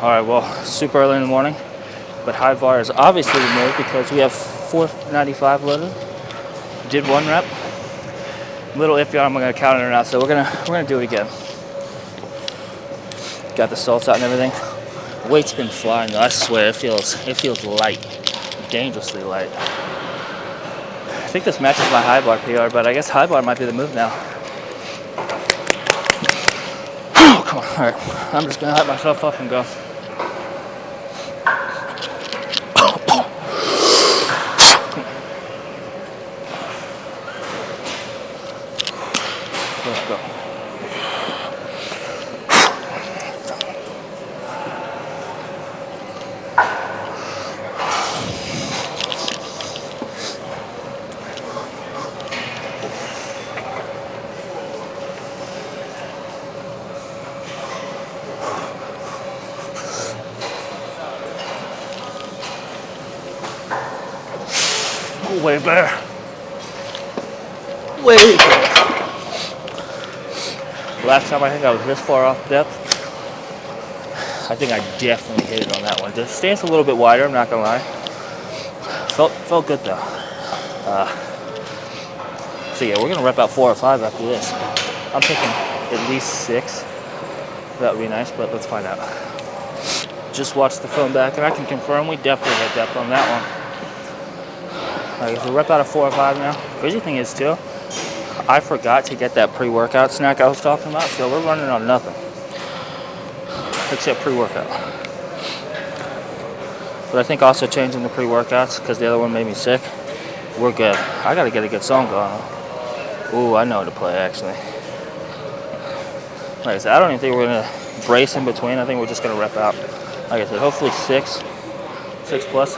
Alright, well, super early in the morning, but high bar is obviously removed because we have 495 loaded. Did one rep. A little iffy on I'm gonna count it or not, so we're gonna do it again. Got the salts out and everything. Weight's been flying though, I swear it feels light. Dangerously light. I think this matches my high bar PR, but I guess high bar might be the move now. Come on, alright. I'm just gonna hype myself up and go. Let's go. Way better. Way better. Last time I think I was this far off depth. I think I definitely hit it on that one. The stance a little bit wider, I'm not gonna lie. Felt good though. So yeah, we're gonna rep out 4 or 5 after this. I'm thinking at least 6. That would be nice, but let's find out. Just watch the film back and I can confirm we definitely hit depth on that one. Alright, so rep out of 4 or 5 now. Crazy thing is too, I forgot to get that pre-workout snack I was talking about, so we're running on nothing. Except pre-workout. But I think also changing the pre-workouts, because the other one made me sick, we're good. I gotta get a good song going. Ooh, I know how to play actually. Like I said, I don't even think we're gonna brace in between. I think we're just gonna rep out. Like I said, hopefully 6 plus.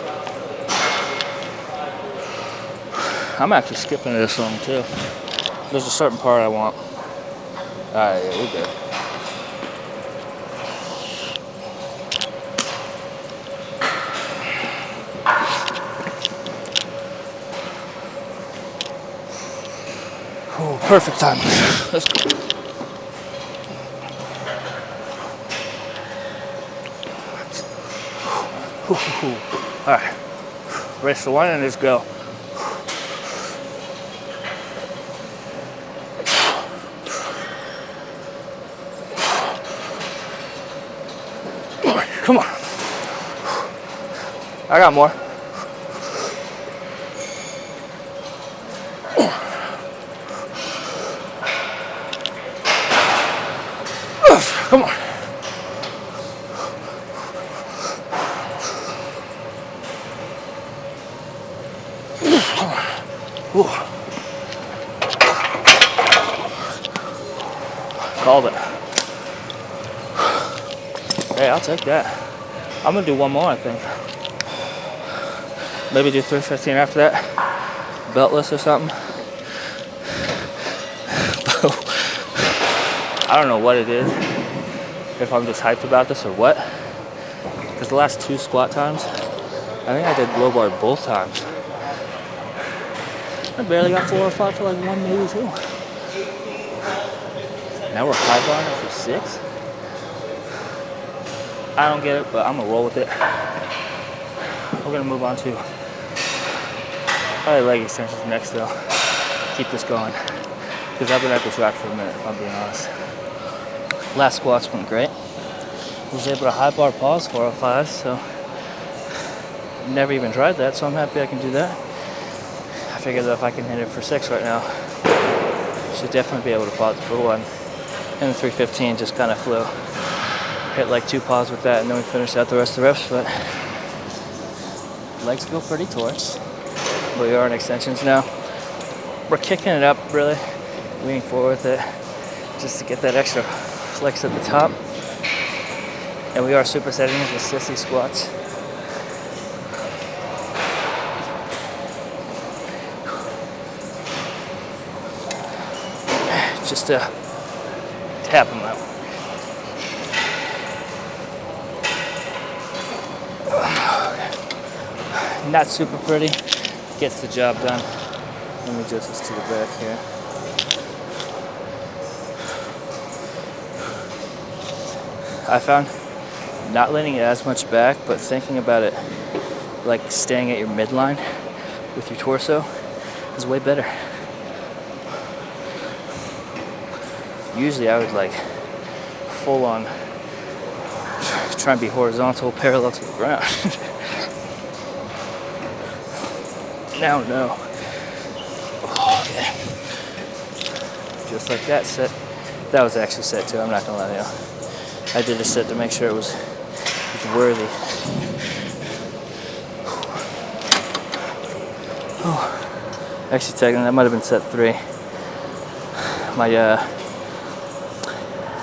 I'm actually skipping this song too. There's a certain part I want. Alright, yeah, we're good. Oh, perfect time. Let's go. Alright. Race the one and let's go. Come on. I got more. Come on. Called it. Hey, I'll take that. I'm gonna do one more, I think. Maybe do 315 after that. Beltless or something. I don't know what it is. If I'm just hyped about this or what. Because the last 2 squat times, I think I did low bar both times. I barely got 4 or 5 for like 1, maybe 2. Now we're high barring for 6. I don't get it, but I'm gonna roll with it. We're gonna move on to probably leg extensions next though. Keep this going. Because I've been at this rack for a minute, if I'm being honest. Last squats went great. Was able to high bar pause 4 or 5, so never even tried that, so I'm happy I can do that. I figured that if I can hit it for 6 right now, should definitely be able to pause for 1. And the 315 just kind of flew. Hit like 2 pause with that, and then we finished out the rest of the reps, but legs feel pretty torched. We are in extensions now. We're kicking it up, really, leaning forward with it, just to get that extra flex at the top. And we are supersetting these with sissy squats. Just to tap them out. Not super pretty, gets the job done. Let me adjust this to the back here. I found not letting it as much back, but thinking about it like staying at your midline with your torso is way better. Usually I would like full on try and be horizontal, parallel to the ground. Now, no. Okay. Just like that set. That was actually set too, I'm not gonna lie to you. I did a set to make sure it was worthy. Actually, technically, that might have been set 3. My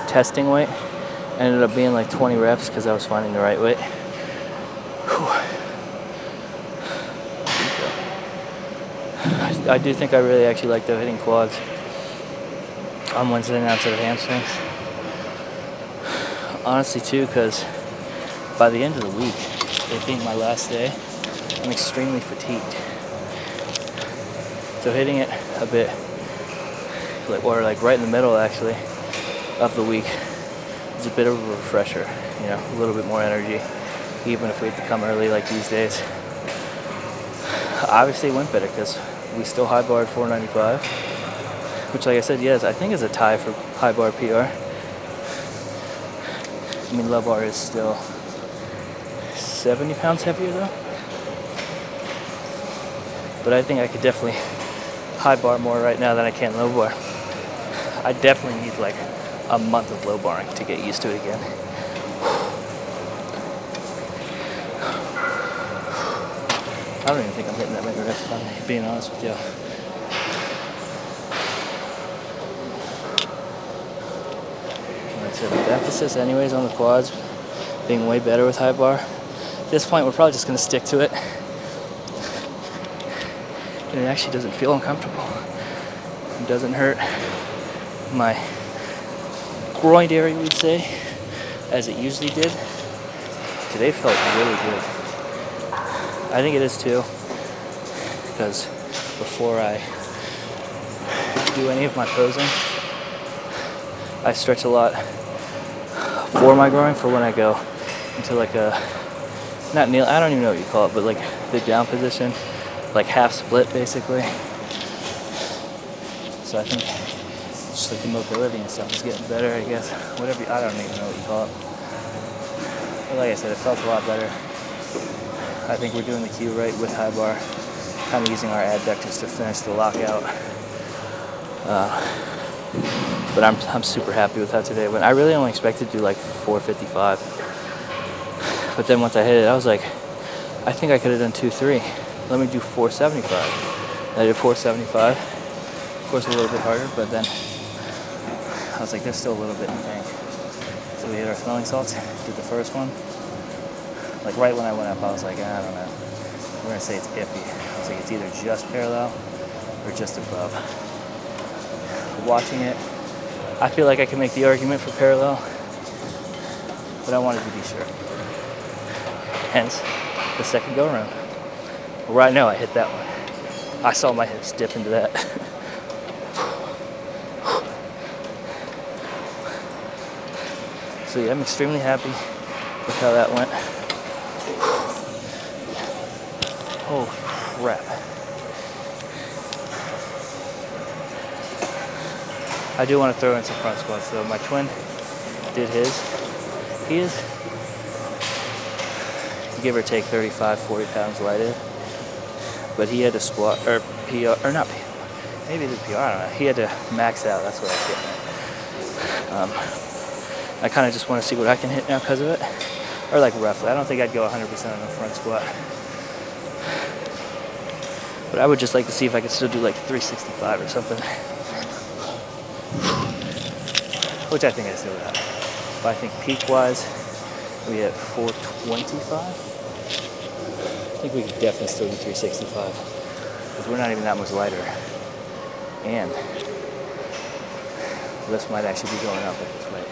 testing weight ended up being like 20 reps because I was finding the right weight. I do think I really actually like the hitting quads on Wednesday night instead of hamstrings. Honestly, too, because by the end of the week, it being my last day, I'm extremely fatigued. So hitting it a bit, or like right in the middle actually, of the week is a bit of a refresher. You know, a little bit more energy, even if we have to come early like these days. Obviously, it went better because we still high barred 495, which, like I said, yes, I think is a tie for high bar PR. I mean, low bar is still 70 pounds heavier though. But I think I could definitely high bar more right now than I can low bar. I definitely need like a month of low barring to get used to it again. I don't even think I'm hitting that many reps, if I'm being honest with you. Like I said, the emphasis anyways on the quads being way better with high bar. At this point, we're probably just going to stick to it. And it actually doesn't feel uncomfortable. It doesn't hurt my groin area, we'd say, as it usually did. Today felt really good. I think it is too, because before I do any of my posing, I stretch a lot for my groin for when I go into like a, not kneel, I don't even know what you call it, but like the down position, like half split basically. So I think just like the mobility and stuff is getting better, I guess. Whatever, I don't even know what you call it. But like I said, it felt a lot better. I think we're doing the cue right with high bar, kind of using our adductors to finish the lockout. But I'm super happy with how today went. I really only expected to do like 455. But then once I hit it, I was like, I think I could have done 2-3. Let me do 475. I did 475. Of course, a little bit harder, but then I was like, there's still a little bit in the tank. So we hit our smelling salts, did the first one. Like right when I went up, I was like, I don't know. We're gonna say it's iffy. I was like, it's either just parallel or just above. Watching it, I feel like I can make the argument for parallel, but I wanted to be sure. Hence, the second go around. Right now, I hit that one. I saw my hips dip into that. So yeah, I'm extremely happy with how that went. Oh crap. I do want to throw in some front squats though. My twin did his. He is, give or take 35, 40 pounds lighter. But he had to squat, or PR, or not PR, maybe it is PR, I don't know. He had to max out, that's what I was getting at. I kind of just want to see what I can hit now because of it. Or like roughly. I don't think I'd go 100% on the front squat. But I would just like to see if I could still do like 365 or something. Which I think I still got. But I think peak-wise, we at 425. I think we could definitely still do 365. Because we're not even that much lighter. And this might actually be going up at this weight.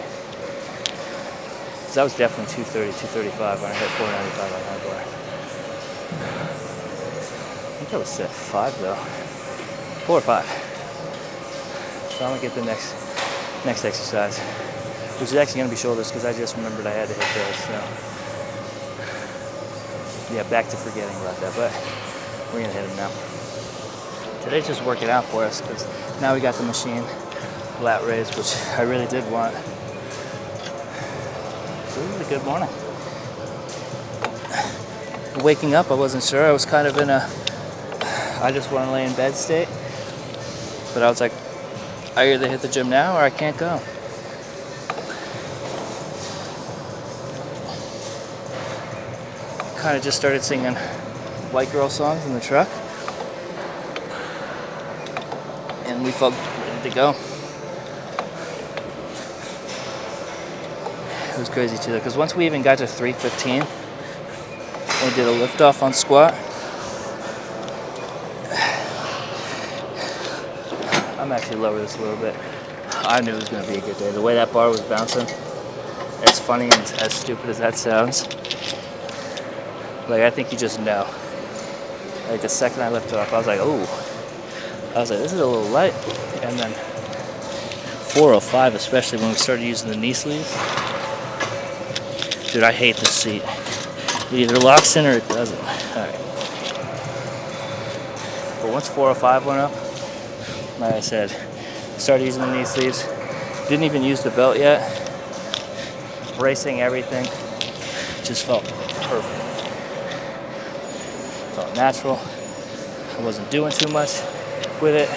Because that was definitely 230, 235 when I hit 495 on high bar. I think that was set 5 though. 4 or 5. So I'm gonna get the next exercise, which is actually gonna be shoulders because I just remembered I had to hit those. So Yeah, back to forgetting about that, but we're gonna hit him now. Today's just working out for us because now we got the machine lat raise, which I really did want. So this is a good morning. Waking up, I wasn't sure. I was kind of in a I just want to lay in bed state. But I was like, I either hit the gym now or I can't go. Kind of just started singing white girl songs in the truck. And we felt ready to go. It was crazy too, because once we even got to 315, we did a lift off on squat. I'm actually lower this a little bit. I knew it was going to be a good day. The way that bar was bouncing, as funny and as stupid as that sounds, like I think you just know. Like the second I lifted off, I was like, ooh. I was like, this is a little light. And then 405, especially when we started using the knee sleeves. Dude, I hate this seat. It either locks in or it doesn't. Alright. But once 405 went up, like I said, started using the knee sleeves. Didn't even use the belt yet. Bracing everything. Just felt perfect. Felt natural. I wasn't doing too much with it.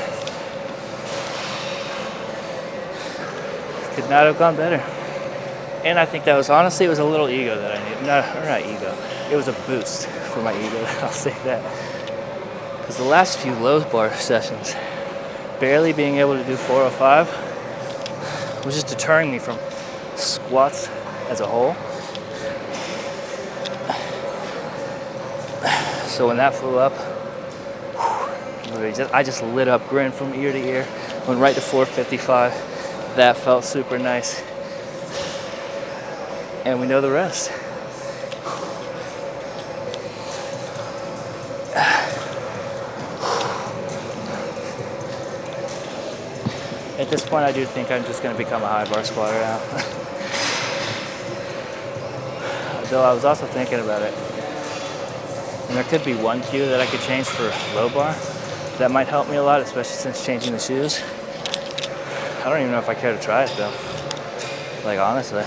Could not have gone better. And I think that was honestly, it was a little ego that I needed. Not ego. It was a boost for my ego. I'll say that. Because the last few low bar sessions, barely being able to do 405 was just deterring me from squats as a whole. So when that flew up, I just lit up, grinned from ear to ear, went right to 455. That felt super nice. And we know the rest. At this point, I do think I'm just going to become a high bar squatter now. Though I was also thinking about it. And there could be one cue that I could change for low bar. That might help me a lot, especially since changing the shoes. I don't even know if I care to try it though. Like honestly.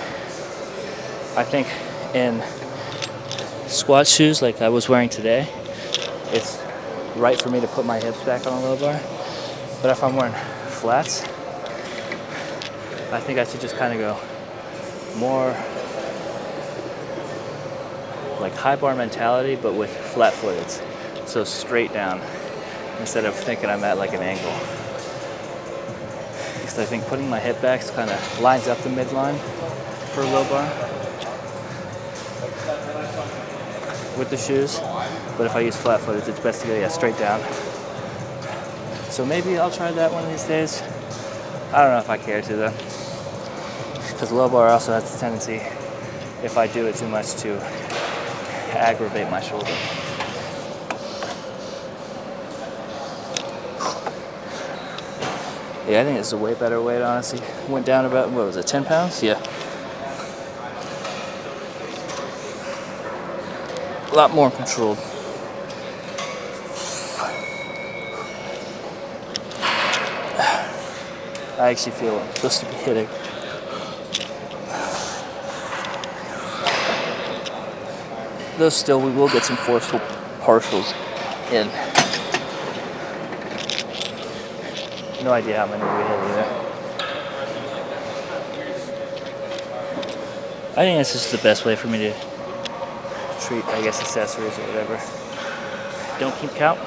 I think in squat shoes like I was wearing today, it's right for me to put my hips back on a low bar. But if I'm wearing flats, I think I should just kind of go more like high bar mentality, but with flat footeds. So straight down instead of thinking I'm at like an angle. Because I think putting my hip back kind of lines up the midline for a low bar with the shoes. But if I use flat footeds, it's best to go straight down. So maybe I'll try that one of these days. I don't know if I care to though. Because low bar also has the tendency, if I do it too much, to aggravate my shoulder. Yeah, I think it's a way better weight, honestly. Went down about, what was it, 10 pounds? Yeah. A lot more controlled. I actually feel I'm supposed to be hitting. Though still, we will get some forceful partials in. No idea how many we hit either. I think that's just the best way for me to treat, I guess, accessories or whatever. Don't keep count.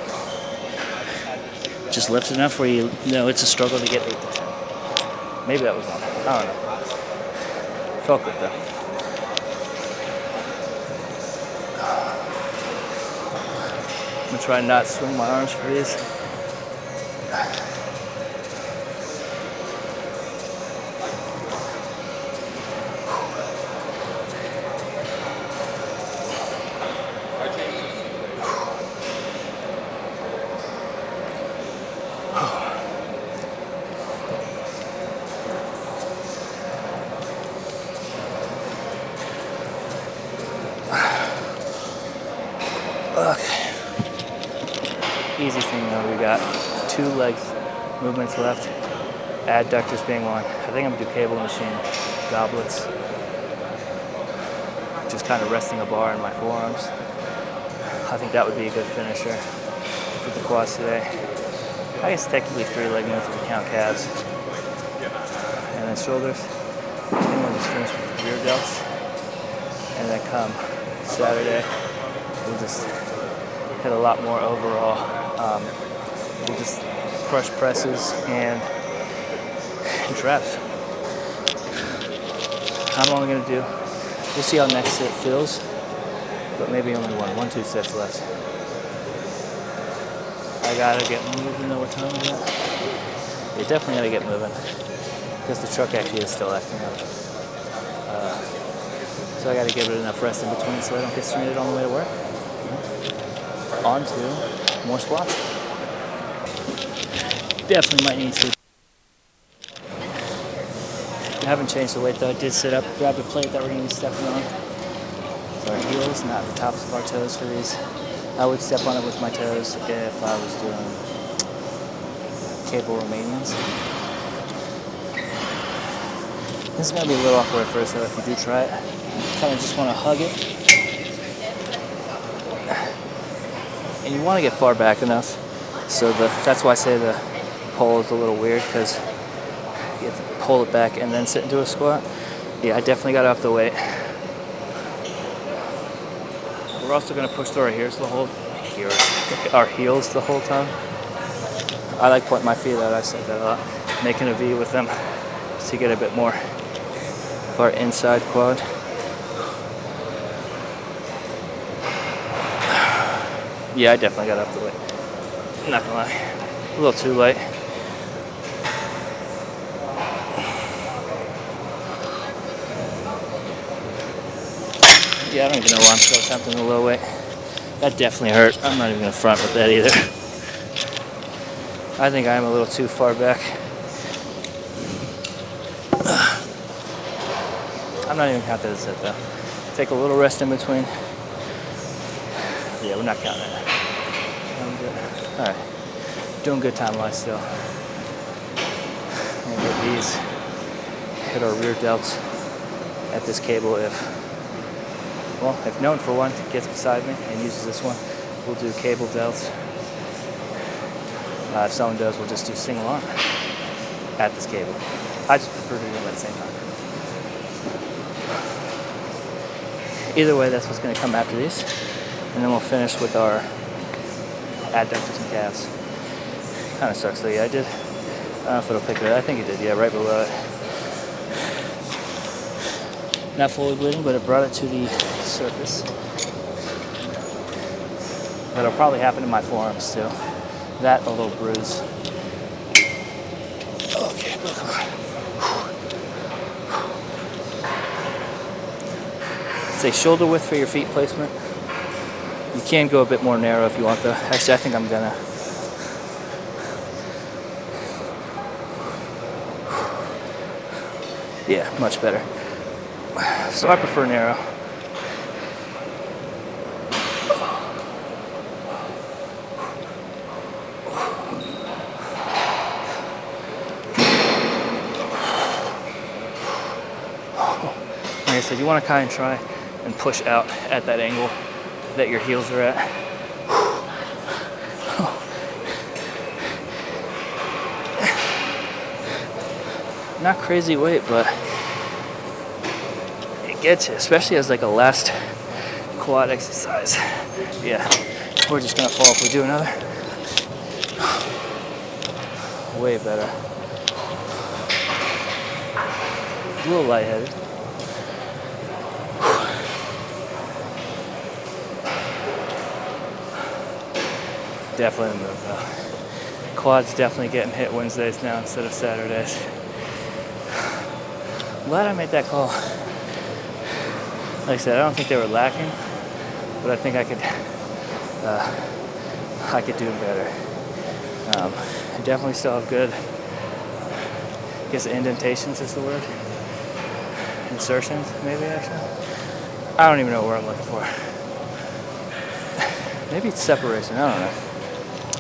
Just lift enough where you know it's a struggle to get 8 to 10. Maybe that was one. I don't know. Felt good though. I'm gonna try and not swing my arms for these. easy thing though. We got 2 legs movements left, adductors being one. I think I'm gonna do cable machine goblets, just kind of resting a bar in my forearms. I think that would be a good finisher for the quads today. I guess technically 3 leg moves if you count calves. And then shoulders. I think we'll just finish with the rear delts. And then come Saturday, we'll just hit a lot more overall. We'll just crush presses and traps. I'm only gonna do, we'll see how next set feels, but maybe only 1-2 sets left. I gotta get moving though. What time is it? You definitely gotta get moving because the truck actually is still acting up. So I gotta give it enough rest in between so I don't get stranded on the way to work. On to more squats. Definitely might need to. I haven't changed the weight though. I did sit up, grab the plate that we're gonna be stepping on. So our heels, not the tops of our toes for these. I would step on it with my toes if I was doing cable Romanians. This is gonna be a little awkward at first though if you do try it. Kind of just wanna hug it. And you wanna get far back enough. So that's why I say the pole is a little weird, because you have to pull it back and then sit into a squat. Yeah, I definitely got up the weight. We're also gonna push through our heels the whole time. I like pointing my feet out. I said that a lot. Making a V with them to get a bit more of our inside quad. Yeah, I definitely got up the weight. Not gonna lie, a little too light. Yeah, I don't even know why I'm still attempting the low weight. That definitely hurt. I'm not even gonna front with that either. I think I am a little too far back. I'm not even counting this set though. Take a little rest in between. Yeah, we're not counting it. I'm good. All right, doing good time-wise still. And hit these, hit our rear delts at this cable if no one for one gets beside me and uses this one, we'll do cable delts. If someone does, we'll just do single arm at this cable. I just prefer to do them at the same time. Either way, that's what's going to come after these. And then we'll finish with our adductors and calves. Kind of sucks though. Yeah, I did. I don't know if it'll pick it up. I think it did. Yeah, right below it. Not fully bleeding, but it brought it to the surface. That'll probably happen in my forearms too. That, a little bruise. Okay, come on. Say shoulder width for your feet placement. You can go a bit more narrow if you want though. Actually, I think I'm gonna. Yeah, much better. So I prefer narrow. Like I said, you want to kind of try and push out at that angle that your heels are at. Not crazy weight, but it gets you, especially as like a last quad exercise. Yeah, we're just gonna fall if we do another. Way better. A little lightheaded. Definitely the move though. Quad's definitely getting hit Wednesdays now instead of Saturdays. Glad I made that call. Like I said, I don't think they were lacking, but I think I could do better. I definitely still have good, I guess indentations is the word. Insertions, maybe actually. I don't even know what I'm looking for. Maybe it's separation, I don't know.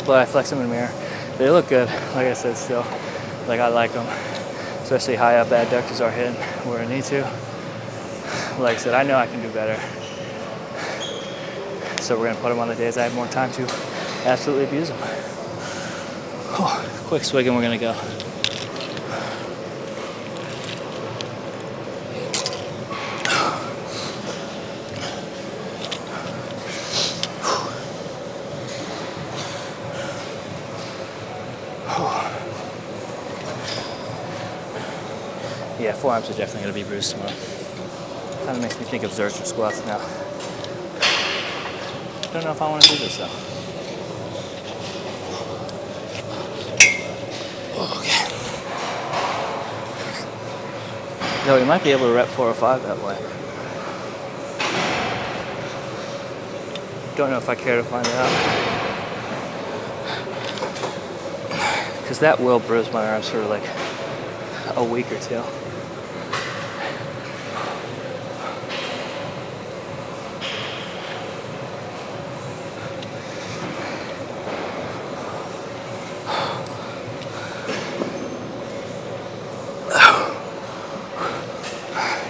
but I flex them in the mirror. They look good, like I said, still. Like, I like them, especially high up adductors are hitting where I need to. Like I said, I know I can do better. So we're gonna put them on the days I have more time to absolutely abuse them. Quick swig and we're gonna go. Yeah, forearms are definitely gonna be bruised tomorrow. Kind of makes me think of Xerxes squats now. Don't know if I want to do this though. Okay. Though you might be able to rep 4 or 5 that way. Don't know if I care to find it out. Because that will bruise my arms for like a week or two.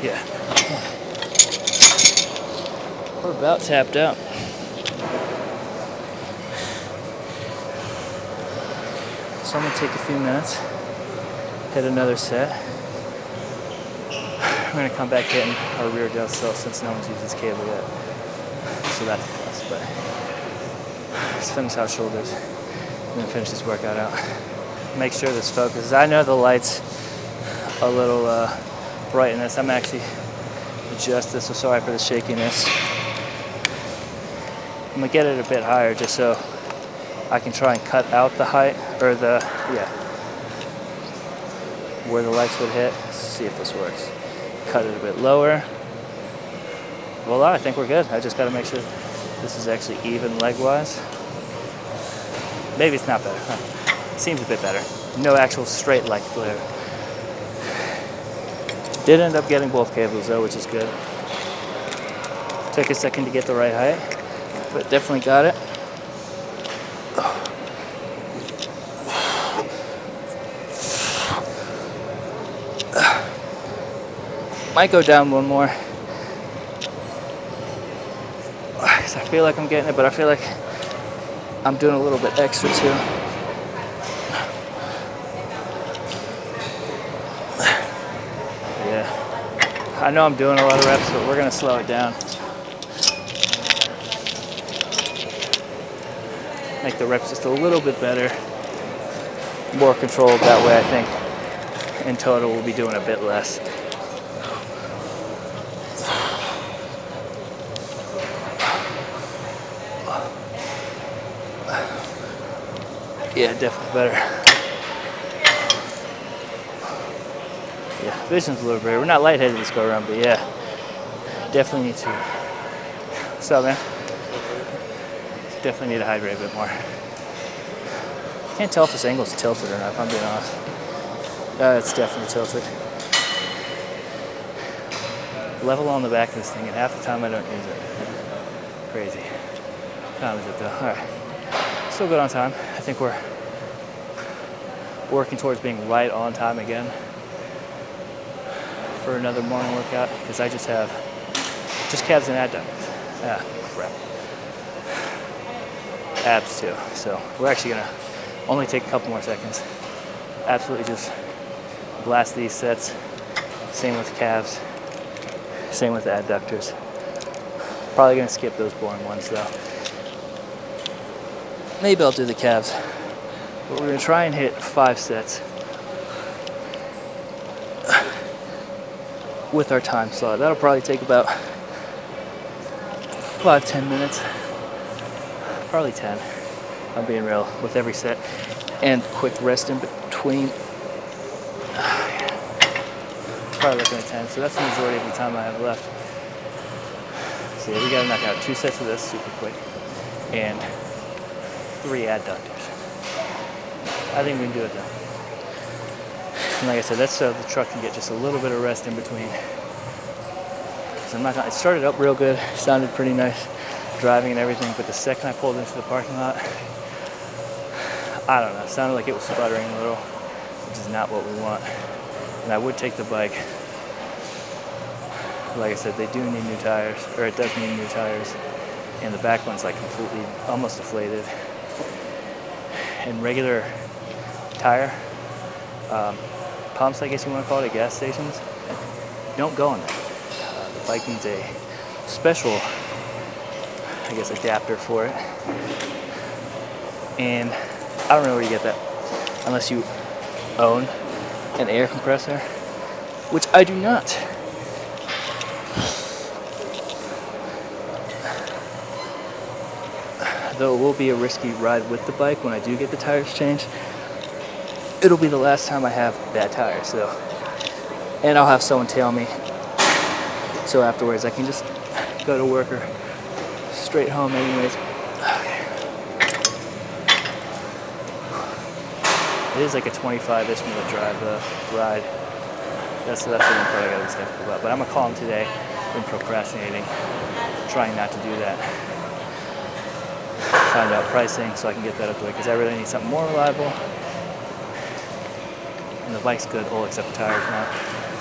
Yeah. We're about tapped out. So I'm gonna take a few minutes, hit another set. We're gonna come back hitting our rear delt still since no one's used this cable yet. So that's a plus, but let's finish out shoulders and then finish this workout out. Make sure this focuses. I know the light's a little bright in this. I'm actually adjust this, so sorry for the shakiness. I'm gonna get it a bit higher just so I can try and cut out the height, or where the lights would hit. Let's see if this works. Cut it a bit lower. Voila, I think we're good. I just gotta make sure this is actually even leg-wise. Maybe it's not better. Seems a bit better. No actual straight leg glare. Did end up getting both cables though, which is good. Took a second to get the right height, but definitely got it. Might go down one more. Cause I feel like I'm getting it, but I feel like I'm doing a little bit extra too. Yeah. I know I'm doing a lot of reps, but we're gonna slow it down. Make the reps just a little bit better. More controlled that way, I think. In total, we'll be doing a bit less. Yeah, definitely better. Yeah, vision's a little better. We're not lightheaded this go around, but yeah, definitely need to. What's up, man? Definitely need to hydrate a bit more. Can't tell if this angle's tilted or not, if I'm being honest. It's definitely tilted. Level on the back of this thing, and half the time I don't use it. Crazy. What time is it though? All right. Still good on time. I think we're working towards being right on time again for another morning workout, because I just have calves and adductors. Ah, crap. Abs too. So we're actually gonna only take a couple more seconds. Absolutely just blast these sets. Same with calves. Same with adductors. Probably gonna skip those boring ones though. Maybe I'll do the calves. But we're gonna try and hit 5 sets with our time slot. That'll probably take about 5-10 minutes. Probably 10. I'm being real with every set. And quick rest in between. Probably looking at 10. So that's the majority of the time I have left. So yeah, we gotta knock out 2 sets of this super quick. And 3 adductors. I think we can do it though. And like I said, that's so the truck can get just a little bit of rest in between. Because I'm not gonna, it started up real good, sounded pretty nice, driving and everything, but the second I pulled into the parking lot, I don't know, it sounded like it was sputtering a little, which is not what we want. And I would take the bike. Like I said, they do need new tires, or it does need new tires. And the back one's like completely, almost deflated. And regular tire pumps, I guess you want to call it, at gas stations, don't go on that. The bike needs a special, I guess, adapter for it. And I don't know where you get that unless you own an air compressor, which I do not. Though it will be a risky ride with the bike when I do get the tires changed. It'll be the last time I have bad tires, so. And I'll have someone tail me, so afterwards I can just go to work or straight home anyways. It is like a 25-ish minute drive, ride. That's the one part I gotta be skeptical about. But I'm gonna call him today. Been procrastinating, trying not to do that. Find out pricing so I can get that up the way, because I really need something more reliable. And the bike's good, all except the tires now.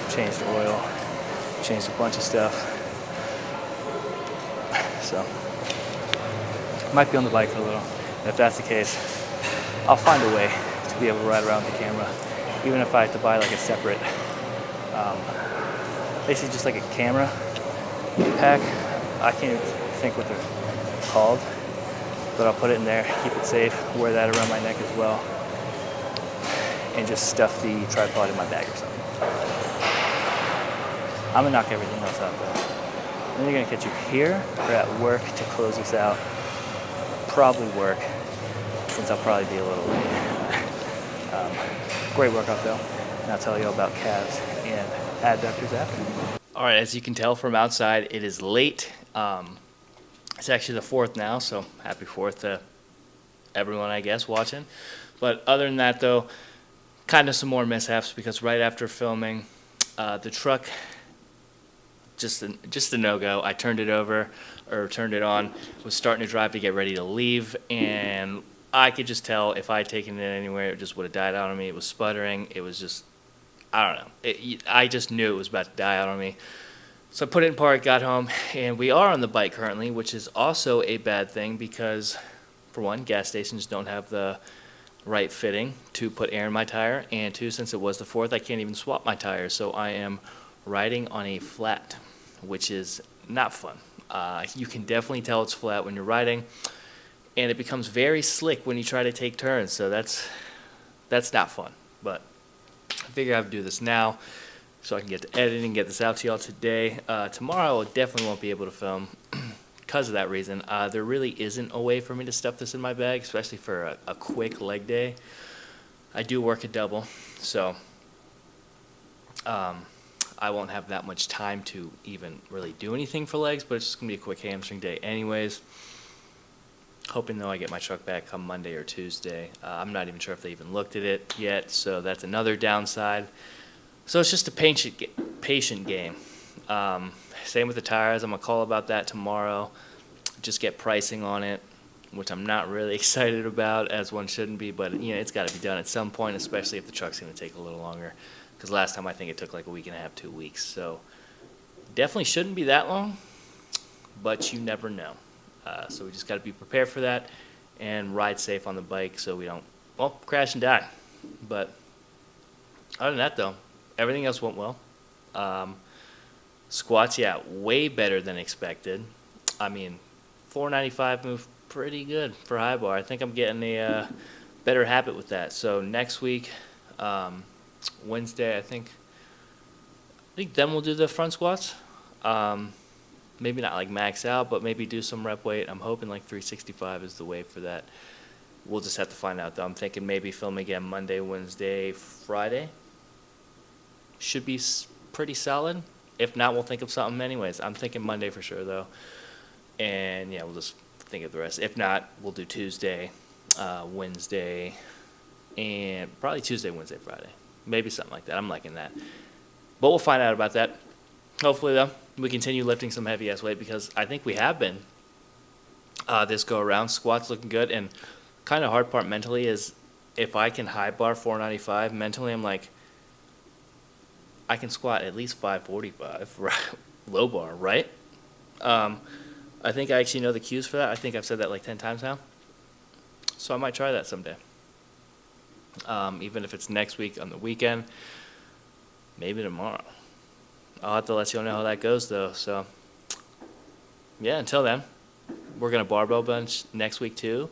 Changed the oil, changed a bunch of stuff. So, might be on the bike for a little. And if that's the case, I'll find a way to be able to ride around with the camera, even if I have to buy like a separate, basically just like a camera pack. I can't even think what they're called, but I'll put it in there, keep it safe, wear that around my neck as well, and just stuff the tripod in my bag or something. I'm gonna knock everything else out though. I'm either gonna catch you here or at work to close this out. Probably work, since I'll probably be a little late. Great workout though, and I'll tell you all about calves and adductors after. All right, as you can tell from outside, it is late. It's actually the 4th now, so happy 4th to everyone, I guess, watching. But other than that though, kind of some more mishaps, because right after filming, the truck, just a no-go. I turned it over, or turned it on, was starting to drive to get ready to leave, and I could just tell if I had taken it anywhere, it just would have died out on me. It was sputtering. It was just, I don't know. I just knew it was about to die out on me. So I put it in park, got home, and we are on the bike currently, which is also a bad thing because, for one, gas stations don't have the right fitting to put air in my tire, and two, since it was the 4th, I can't even swap my tires, so I am riding on a flat, which is not fun. You can definitely tell it's flat when you're riding, and it becomes very slick when you try to take turns, so that's not fun. But I figure I have to do this now so I can get to editing, get this out to y'all today. Tomorrow I definitely won't be able to film because of that reason. There really isn't a way for me to stuff this in my bag, especially for a quick leg day. I do work a double, so I won't have that much time to even really do anything for legs, but it's just going to be a quick hamstring day anyways. Hoping, though, I get my truck back come Monday or Tuesday. I'm not even sure if they even looked at it yet, so that's another downside. So it's just a patient game. Same with the tires. I'm going to call about that tomorrow. Just get pricing on it, which I'm not really excited about, as one shouldn't be, but it's got to be done at some point, especially if the truck's going to take a little longer. Because last time I think it took like a week and a half, 2 weeks. So definitely shouldn't be that long, but you never know. So we just got to be prepared for that and ride safe on the bike so we don't, crash and die. But other than that, though, everything else went well. Squats, yeah, way better than expected. I mean, 495 moved pretty good for high bar. I think I'm getting a better habit with that. So next week, Wednesday, I think then we'll do the front squats. Maybe not like max out, but maybe do some rep weight. I'm hoping like 365 is the way for that. We'll just have to find out, though. I'm thinking maybe film again Monday, Wednesday, Friday. Should be pretty solid. If not, we'll think of something anyways. I'm thinking Monday for sure, though. And, yeah, we'll just think of the rest. If not, we'll do Tuesday, Wednesday, and probably Tuesday, Wednesday, Friday. Maybe something like that. I'm liking that. But we'll find out about that. Hopefully, though, we continue lifting some heavy-ass weight because I think we have been this go-around. Squats looking good, and kind of hard part mentally is if I can high bar 495, mentally I'm like, I can squat at least 545, right? Low bar, right? I think I actually know the cues for that. I think I've said that like 10 times now. So I might try that someday. Even if it's next week on the weekend, maybe tomorrow. I'll have to let you all know how that goes, though. So, yeah, until then, we're going to barbell bench next week, too.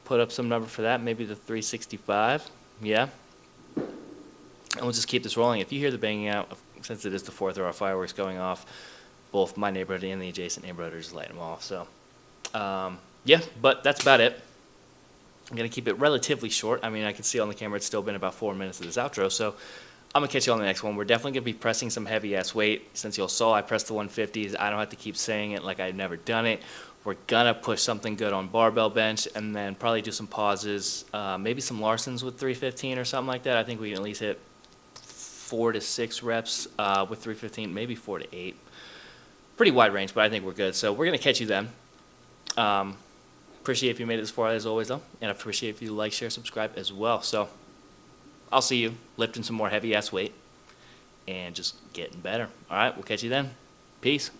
Put up some number for that, maybe the 365. Yeah. And we'll just keep this rolling. If you hear the banging out, since it is the 4th of our fireworks going off, both my neighborhood and the adjacent neighborhood are just lighting them off. So, yeah, but that's about it. I'm going to keep it relatively short. I mean, I can see on the camera it's still been about 4 minutes of this outro, so I'm going to catch you on the next one. We're definitely going to be pressing some heavy-ass weight. Since you all saw I pressed the 150s, I don't have to keep saying it like I've never done it. We're going to push something good on barbell bench and then probably do some pauses, maybe some Larsons with 315 or something like that. I think we can at least hit 4 to 6 reps with 315, maybe 4 to 8. Pretty wide range, but I think we're good. So we're going to catch you then. Appreciate if you made it this far, as always, though. And I appreciate if you like, share, subscribe as well. So I'll see you lifting some more heavy-ass weight and just getting better. All right, we'll catch you then. Peace.